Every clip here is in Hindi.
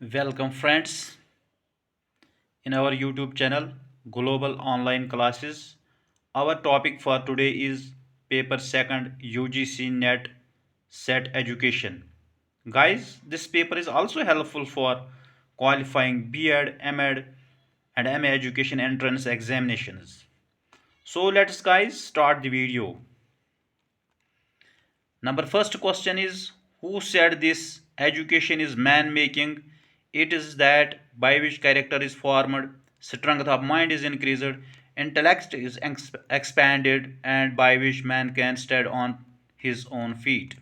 Welcome, friends, in our YouTube channel Global Online Classes. Our topic for today is Paper Second UGC NET Set Education. Guys, this paper is also helpful for qualifying B.Ed, M.Ed, and MA education entrance examinations. So let's guys start the video. Number first question is, who said this education is man making? It is that by which character is formed, strength of mind is increased, intellect is expanded, and by which man can stand on his own feet.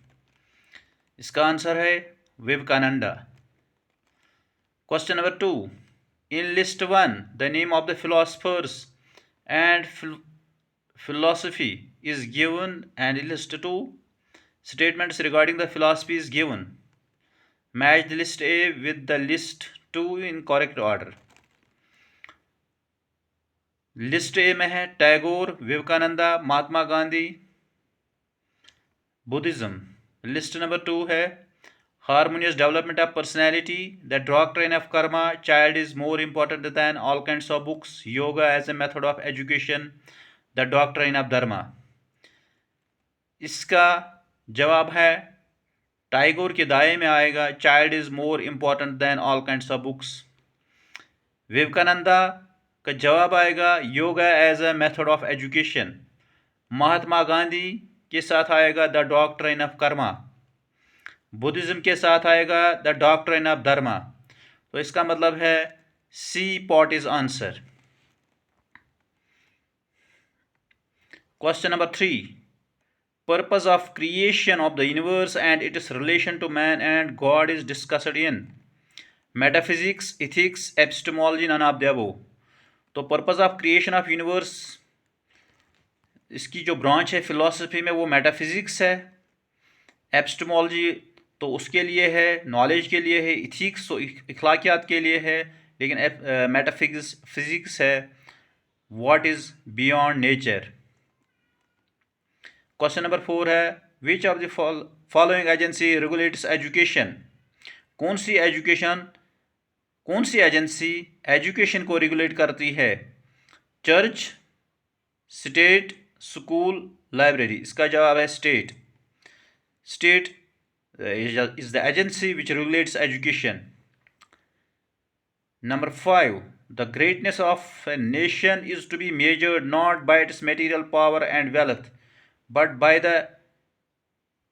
इसका आंसर है Vivekananda. Question number 2. In list 1, the name of the philosophers and philosophy is given, and in list 2, statements regarding the philosophy is given. Match the list A with the list 2 in correct order. List A में है Tagore, Vivekananda, Mahatma Gandhi, Buddhism. List number 2 है harmonious development of personality, the doctrine of karma, child is more important than all kinds of books, yoga as a method of education, the doctrine of dharma. इसका जवाब है टैगोर के दायरे में आएगा, child is more important than all kinds of books. Vivekananda का जवाब आएगा yoga as a method of education. Mahatma Gandhi के साथ आएगा the doctrine of Karma. Buddhism के साथ आएगा द डॉक्ट्रिन ऑफ धर्मा. तो इसका मतलब है C part is answer. Question number 3. Purpose of creation of the universe and its relation to man and God is discussed in metaphysics, ethics, epistemology, none of the above. तो purpose of creation of universe, इसकी जो ब्रांच है फिलॉसफी में वो मेटाफिजिक्स है. एपिस्टेमोलॉजी तो उसके लिए है, नॉलेज के लिए है. इथिक्स तो इखलाकियात के लिए है. लेकिन मेटाफिजिक्स है what is beyond nature. Question number 4 है which of the following agency regulates education. कौन सी एजेंसी एजुकेशन को रेगुलेट करती है? Church, state, school, library. इसका जवाब है state. State is the agency which regulates education. Number 5. The greatness of a nation is to be measured not by its material power and wealth but by the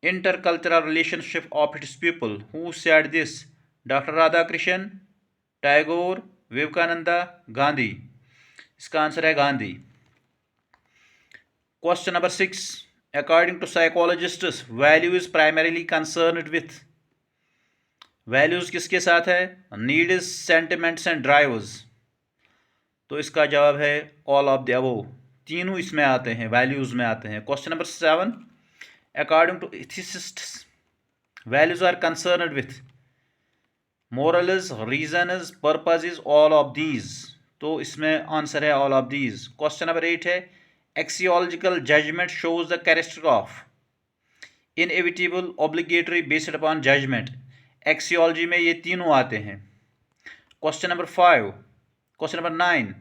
intercultural relationship of its people. Who said this? Dr. Radhakrishnan, Tagore, Vivekananda, Gandhi. इसका आंसर है Gandhi. Question number 6. According to psychologists, value is primarily concerned with. Values किसके साथ है? Needs, sentiments and drives. तो इसका जवाब है all of the above. तीनों इसमें आते हैं, वैल्यूज में आते हैं. Question number 7. According to ethicists, values are concerned with morals, reasons, purposes, all of these. तो इसमें आंसर है all of these. Question number 8 है axiological judgement shows the character of inevitable, obligatory, based upon judgement. Axiology में ये तीनों आते हैं. Question number 5. Question number 9.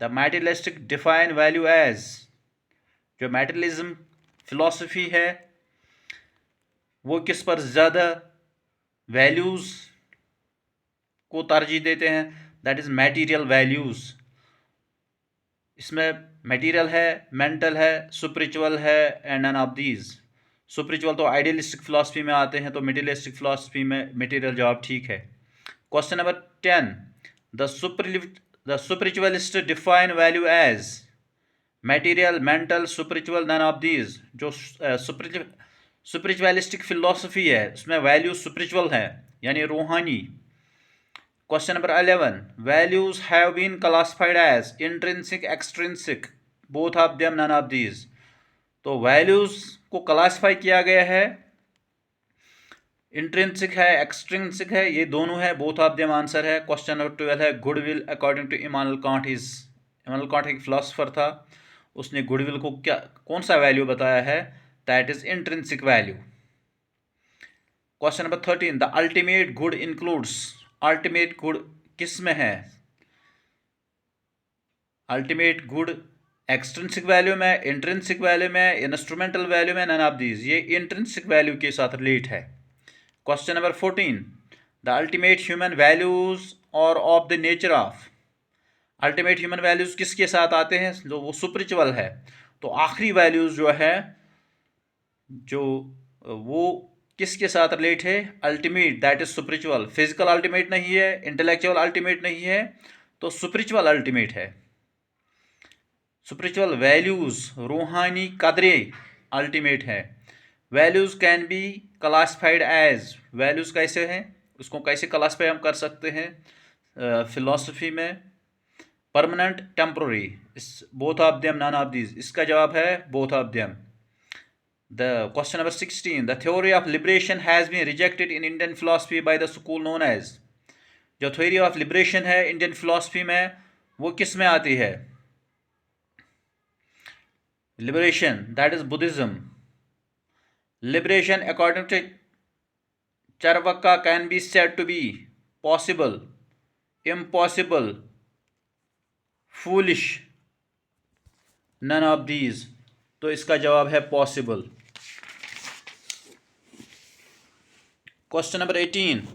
The materialistic define value as. जो मैटेरियलिज्म फिलॉसफी है वो किस पर ज़्यादा वैल्यूज़ को तरजीह देते हैं? That is material values. इसमें मैटीरियल है, मेंटल है, स्पिरिचुअल है and none of these. Spiritual तो आइडियलिस्टिक फिलॉसफी में आते हैं, तो मटेरियलिस्टिक फिलॉसफी में मैटीरियल जवाब ठीक है. Question number 10. The spiritualists define value as material, mental, spiritual, none of these. जो spiritualistic philosophy है उसमें वैल्यू spiritual है यानी रूहानी. Question number 11. Values have been classified as intrinsic, extrinsic, both of them, none of these. तो वैल्यूज को क्लासीफाई किया गया है, इंट्रिंसिक है, एक्सट्रिंसिक है, ये दोनों है, बोथ ऑफ देम आंसर है. क्वेश्चन नंबर 12 है goodwill according to Immanuel Kant. Immanuel Kant एक फिलोसोफर था, उसने गुडविल को कौन सा वैल्यू बताया है? That is intrinsic value. Question number 13. The ultimate good includes ultimate good किस में है? अल्टीमेट गुड एक्सट्रिंसिक वैल्यू में, इंट्रिंसिक वैल्यू में, इंस्ट्रूमेंटल वैल्यू में, नन ऑफ दीज। ये इंट्रिंसिक वैल्यू के साथ रिलेट है। Question number 14, the ultimate human values और of the nature of. Ultimate human values किसके साथ आते हैं? जो वो सुपरिचुअल है। तो आखिरी वैल्यूज जो है, जो वो किसके साथ रिलेट है? Ultimate, that is spiritual. Physical ultimate नहीं है, इंटेलेक्चुअल अल्टीमेट नहीं है, तो सुपरिचुअल अल्टीमेट है। स्पिरिचुअल वैल्यूज, रूहानी कदरें अल्टीमेट है। Values can be classified as, values कैसे हैं, उसको कैसे क्लासिफाई हम कर सकते हैं फिलॉसफी में? Permanent, temporary, both of them, none of these. इसका जवाब है both of them. The question number 16, the theory of liberation has been rejected in Indian philosophy by the school known as. जो थ्योरी ऑफ लिबरेशन है इंडियन फिलॉसफी में, वो किस में आती है? Liberation, that is Buddhism. Liberation according to Charvaka can be said to be possible, impossible, foolish, none of these। तो इसका जवाब है possible। Question number 18,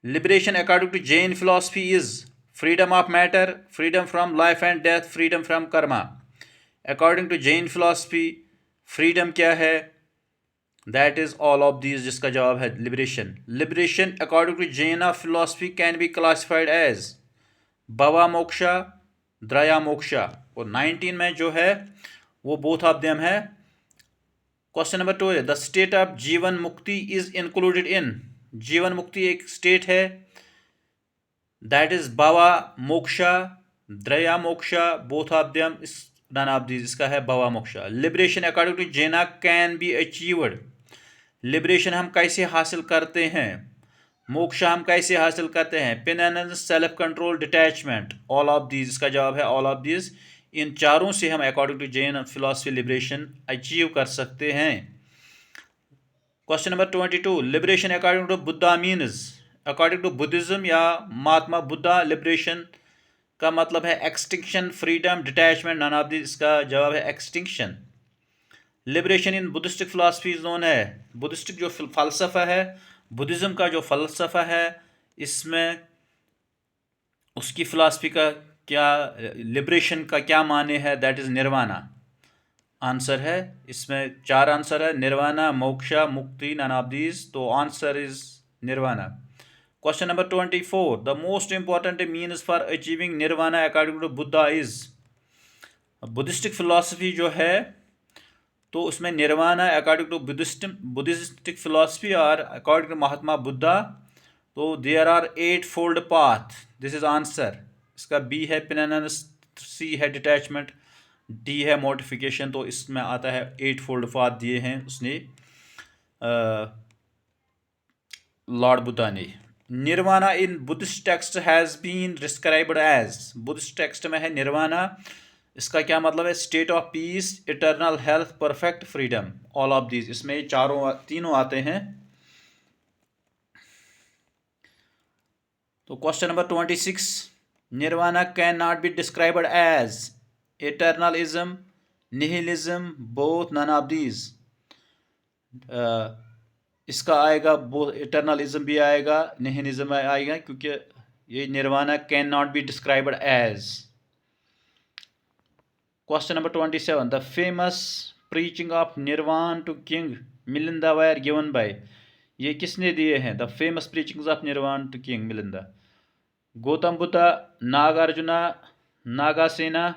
liberation according to Jain philosophy is freedom of matter, freedom from life and death, freedom from karma। according to Jain philosophy freedom क्या है? That is all of these, जिसका जवाब है liberation. Liberation according to Jain philosophy can be classified as bhava moksha, dravya moksha. और 19 में जो है वो बोथ ऑफ देम है। क्वेश्चन नंबर 2 है, द स्टेट ऑफ जीवन मुक्ति इज इंक्लूडेड इन। जीवन मुक्ति एक स्टेट है, that is bhava moksha, dravya moksha, both of them, इस नन ऑफ दीज, इसका है bhava moksha. Liberation according to Jaina can be achieved. Liberation हम कैसे हासिल करते हैं? मोक्षा हम कैसे हासिल करते हैं? Penitence, self control, detachment, all of these, इसका जवाब है ऑल ऑफ दीज। इन चारों से हम according to Jain philosophy liberation achieve कर सकते हैं। Question number 22, liberation according to Buddha means. According to Buddhism या महात्मा बुद्धा, लिबरेशन का मतलब है extinction, freedom, detachment, none of this, इसका जवाब है extinction. Liberation in Buddhistic philosophy जोन है, बुद्धिस्टिक जो फ़लसफ़ा है, बुद्धिज़्म का जो फ़लसफ़ा है, इसमें उसकी फ़िलासफ़ी का क्या, लिबरेशन का क्या माने है? That is nirvana. आंसर है, इसमें 4 आंसर है, nirvana, moksha, mukti, none of these. तो answer is nirvana. Question number 24, the most important means for achieving nirvana according to Buddha is. Buddhistic philosophy जो है, तो उसमें nirvana according to Buddhistic philosophy और अकॉर्डिंग टू महात्मा बुद्धा, तो there are 8 fold path. This is answer. इसका बी है पेनिटेंस, सी है डिटैचमेंट, डी है मोटिफिकेशन। तो इसमें आता है 8 फोल्ड पाथ दिए हैं उसने, लॉर्ड बुद्धा ने। Nirvana in Buddhist text has been described as. Buddhist text में है निर्वाणा, इसका क्या मतलब है? State of peace, eternal health, perfect freedom, all of these. इसमें तीनों आते हैं। तो question number 26, nirvana can not be described as eternalism, nihilism, both, none of these. इसका आएगा बोथ, इटर्नलिज्म भी आएगा, निहिलिज्म आएगा, क्योंकि ये nirvana can not be described as. Question number 27, the famous preaching of Nirvana to King Milinda were given by। ये किसने दिए हैं? The famous preachings of Nirvana to King Milinda, Gautam Buddha, Nagarjuna, नागासेना।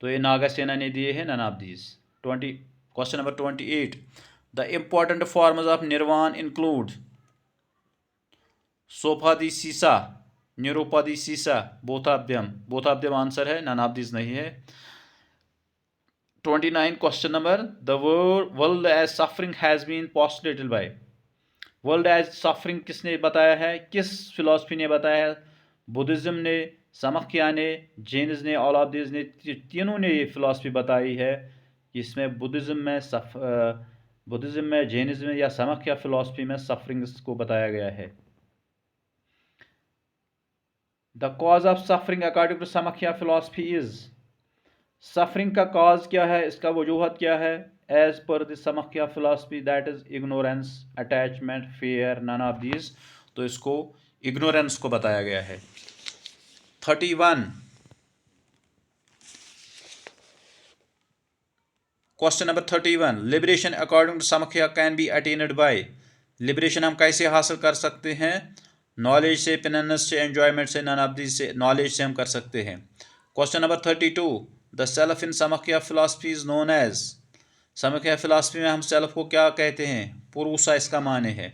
तो ये नागासेना ने दिए हैं, none of these. Question number 28, the important forms of nirvana include sopadhisesa, nirupadhisesa, both of them answer है, नन ऑफ दिस नहीं है। 29 question number, the world as suffering has been postulated by. World as suffering किसने बताया है? किस फिलॉसफी ने बताया है? बुद्धिज़्म ने, समख्या ने, जैनिज्म ने, ऑल ऑफ दिस ने, तीनों ने ये फिलॉसफी बताई है कि इसमें बुद्धिज़्म में बुद्धिज्म में, जैनिज्म में या समख्या फिलॉसफी में सफरिंग को बताया गया है। The cause of suffering according to Samkhya philosophy is, suffering का कॉज क्या है, इसका वजूहत क्या है? As per the Samkhya philosophy that is ignorance, attachment, fear, none of these. तो इसको इग्नोरेंस को बताया गया है। 31 question number 31, liberation according to Samkhya can be attained by, liberation हम कैसे हासिल कर सकते हैं? नॉलेज से, पेनेंस से, एंजॉयमेंट से, नन ऑफ दीज से। नॉलेज से हम कर सकते हैं। Question number 32, the self in Samkhya philosophy is known as, Samkhya philosophy में हम सेल्फ को क्या कहते हैं? पुरुषा इसका माने है।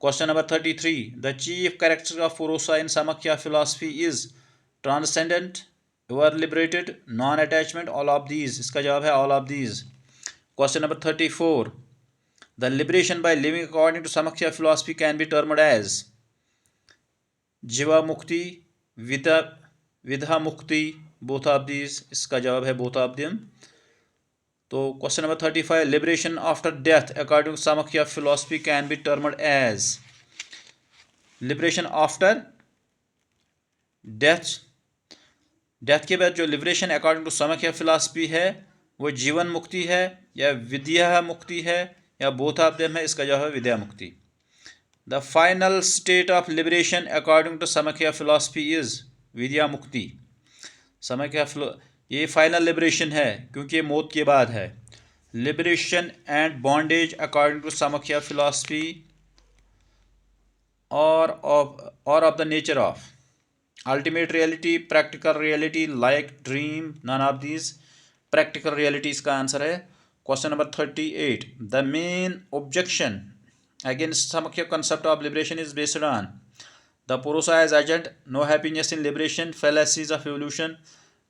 Question number 33, the chief character of purusha in Samkhya philosophy is transcendent, pure liberated, non attachment, all of these. इसका जवाब है all of these. Question number 34, the liberation by living according to Samkhya philosophy can be termed as jiva mukti, विधा मुक्ति, बोथ ऑफ दीज। इसका जवाब है बोथ ऑफ देम। तो question number 35, liberation after death according to Samkhya philosophy can be termed as, liberation after death, death के बाद जो liberation according to Samkhya philosophy है वो जीवन मुक्ति है या विद्या मुक्ति है या बोथ ऑफ देम है। इसका जवाब है vidya mukti. The final state of liberation according to Samkhya philosophy is vidya mukti. Samkhya ये फाइनल लिबरेशन है क्योंकि ये मौत के बाद है। Liberation and bondage according to Samkhya philosophy are of the nature of ultimate reality, practical reality, like dream, none of these. Practical reality इसका आंसर है। Question number 38, the main objection against Samkhya concept of liberation is based on the Purusa as agent, no happiness in liberation, fallacies of evolution।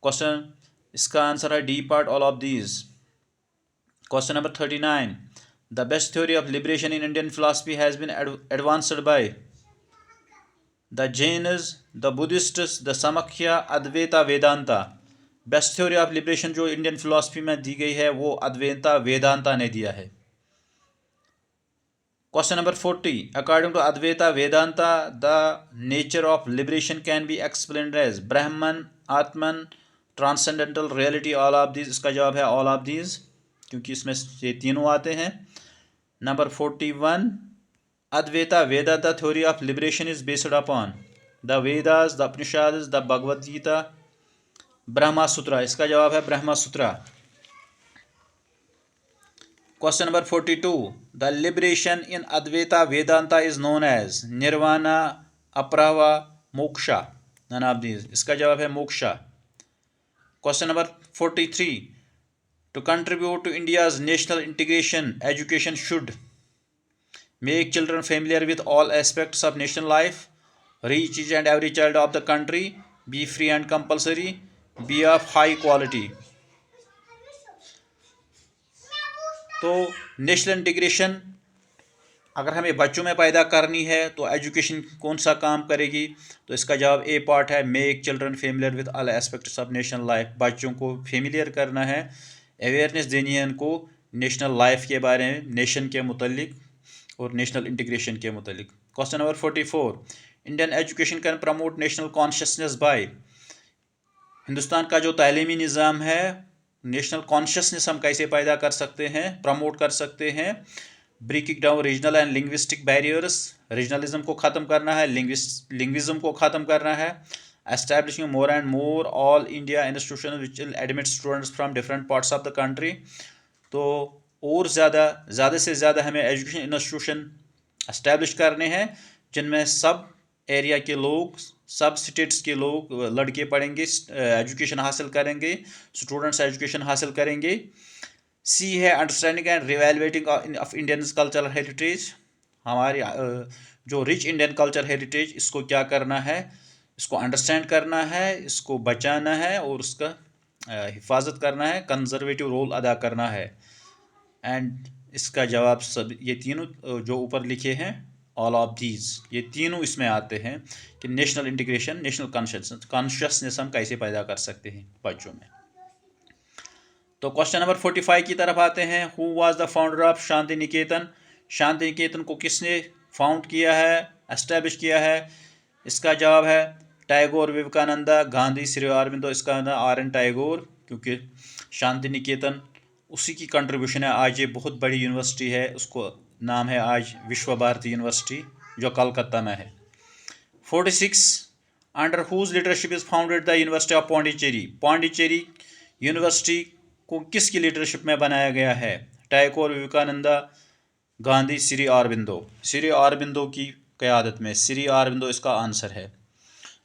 Question इसका आंसर है D part, all of these. Question number 39, the best theory of liberation in Indian philosophy has been advanced by the Jainas, the Buddhists, the Samkhya, Advaita, Vedanta. Best theory of liberation जो इंडियन फिलॉसफी में दी गई है वो अद्वैता वेदांता ने दिया है। Question number 40, according to Advaita Vedanta the nature of liberation can be explained as Brahman, Atman, transcendental reality, all of these. इसका जवाब है ऑल ऑफ दीज क्योंकि इसमें ये तीनों आते हैं। Number 41, Advaita Vedanta theory of liberation is based upon the Vedas, the Upanishads, the Bhagavad Gita, Brahma Sutra. इसका जवाब है Brahma Sutra. Question number 42, the liberation in Advaita Vedanta is known as nirvana, apavarga, moksha, none of these. इसका जवाब है moksha. Question number 43, to contribute to India's national integration education should make children familiar with all aspects of national life, reach each and every child of the country, be free and compulsory, be of high quality. तो नेशनल इंटीग्रेशन अगर हमें बच्चों में पैदा करनी है तो एजुकेशन कौन सा काम करेगी? तो इसका जवाब ए पार्ट है, make children familiar with all aspects of national life. बच्चों को फेमिलियर करना है, अवेयरनेस देनी है उनको नेशनल लाइफ के बारे में, नेशन के मुतल्लिक और नेशनल इंटीग्रेशन के मुतल्लिक। Question number 44, Indian education can promote national consciousness by, Hindustan का जो तालीमी निज़ाम है नेशनल कॉन्शियसनेस हम कैसे पैदा कर सकते हैं, प्रमोट कर सकते हैं? Breaking down regional and linguistic barriers, regionalism को ख़त्म करना है, लिंग्विज्म को ख़त्म करना है, establishing more and more all India institution which will admit students from different parts of the country. तो और ज़्यादा से ज़्यादा हमें एजुकेशन इंस्टीट्यूशन एस्टैब्लिश करने हैं जिनमें सब एरिया के लोग, सब स्टेट्स के लोग, लड़के पढ़ेंगे, एजुकेशन हासिल करेंगे, स्टूडेंट्स एजुकेशन हासिल करेंगे। सी है understanding and revaluating of Indian cultural heritage, हमारी जो रिच इंडियन कल्चर हेरिटेज, इसको क्या करना है? इसको अंडरस्टैंड करना है, इसको बचाना है और उसका हिफाजत करना है, कंजर्वेटिव रोल अदा करना है। एंड इसका जवाब सब ये तीनों जो ऊपर लिखे हैं, ऑल ऑफ दीज, ये तीनों इसमें आते हैं कि नेशनल इंटीग्रेशन, नेशनल कॉन्शियसनेस हम कैसे पैदा कर सकते हैं बच्चों में। तो क्वेश्चन नंबर 45 की तरफ आते हैं। Who was the founder of Shanti Niketan? Shanti Niketan को किसने फाउंड किया है, एस्टेब्लिश किया है? इसका जवाब है टैगोर, विवेकानंदा, गांधी, श्री अरबिंदो। इसका नाम RN टैगोर, क्योंकि शांति निकेतन उसी की कंट्रीब्यूशन है। आज ये बहुत बड़ी यूनिवर्सिटी है, उसको नाम है आज विश्व भारती यूनिवर्सिटी, जो कलकत्ता में है। 46 under whose leadership is founded the university of Pondicherry? Pondicherry university को किसकी लीडरशिप में बनाया गया है? टैगोर, विवेकानंदा, गांधी, श्री अरबिंदो। श्री अरबिंदो की क़यादत में, श्री अरबिंदो इसका आंसर है।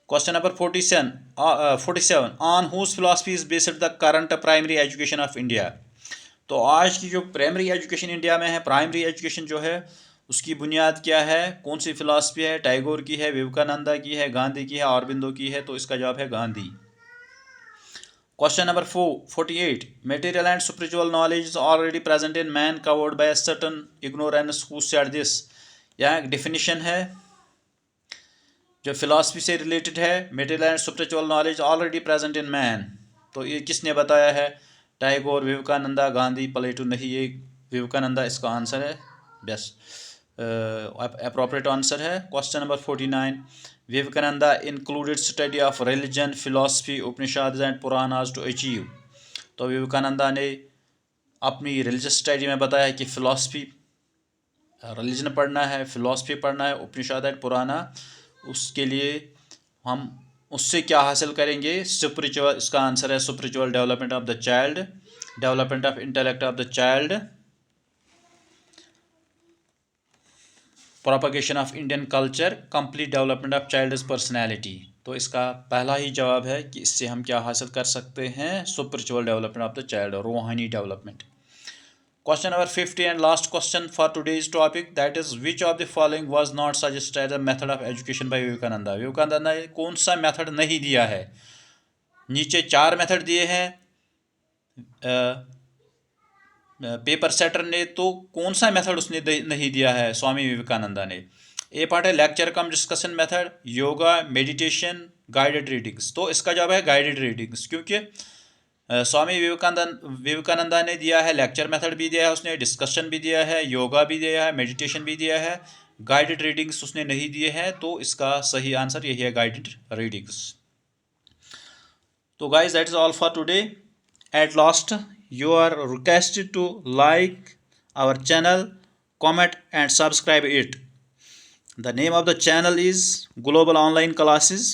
Question number 47 on whose philosophy is based the current primary education of India? तो आज की जो प्राइमरी एजुकेशन इंडिया में है, प्राइमरी एजुकेशन जो है उसकी बुनियाद क्या है, कौन सी फिलॉसफी है? टैगोर की है, विवेकानंदा की है, गांधी की है, अरबिंदो की है। तो इसका जवाब है Gandhi. Question number 48 material and spiritual knowledge is already present in man covered by certain ignorance who said this? यहाँ एक डिफिनीशन है जो फिलॉसफी से रिलेटेड है। Material and spiritual knowledge already present in man, तो ये किसने बताया है? टैगोर, विवेकानंदा, गांधी, प्लेटो। नहीं, ये विवेकानंदा इसका आंसर है। बेस्ट अप्रोप्रिएट आंसर है। Question number 49 Vivekananda included study of religion, philosophy, Upanishad and Puranas to achieve? तो विवेकानंदा ने अपनी रिलीजियस स्टडी में बताया है कि फिलॉसफी, रिलीजन पढ़ना है, फिलॉसफी पढ़ना है, उपनिषद एंड पुराना, उसके लिए हम उससे क्या हासिल करेंगे? स्पिरिचुअल, इसका आंसर है spiritual development of the child, development of intellect of the child, propagation of Indian culture, complete development of child's personality. तो इसका पहला ही जवाब है कि इससे हम क्या हासिल कर सकते हैं? Spiritual development of the child, रूहानी development. Question number 50 and last question for today's topic, that is which of the following was not suggested as a method of education by Vivekananda? Vivekananda ने कौन सा मेथड नहीं दिया है? नीचे 4 मेथड दिए हैं पेपर सेटर ने, तो कौन सा मेथड उसने नहीं दिया है स्वामी विवेकानंदा ने? ए पार्ट है lecture cum discussion method, yoga, meditation, guided readings. तो इसका जवाब है गाइडेड रीडिंग्स, क्योंकि स्वामी विवेकानंदा ने दिया है, लेक्चर मेथड भी दिया है उसने, डिस्कशन भी दिया है, योगा भी दिया है, मेडिटेशन भी दिया है, गाइडेड रीडिंग्स उसने नहीं दिए हैं। तो इसका सही आंसर यही है, गाइडेड रीडिंग्स। तो guys that is all for today. At last you are requested to like our channel, comment and subscribe it. The name of the channel is Global Online Classes,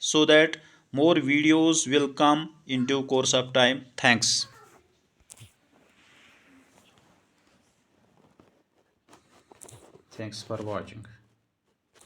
so that more videos will come in due course of time. Thanks. Thanks for watching.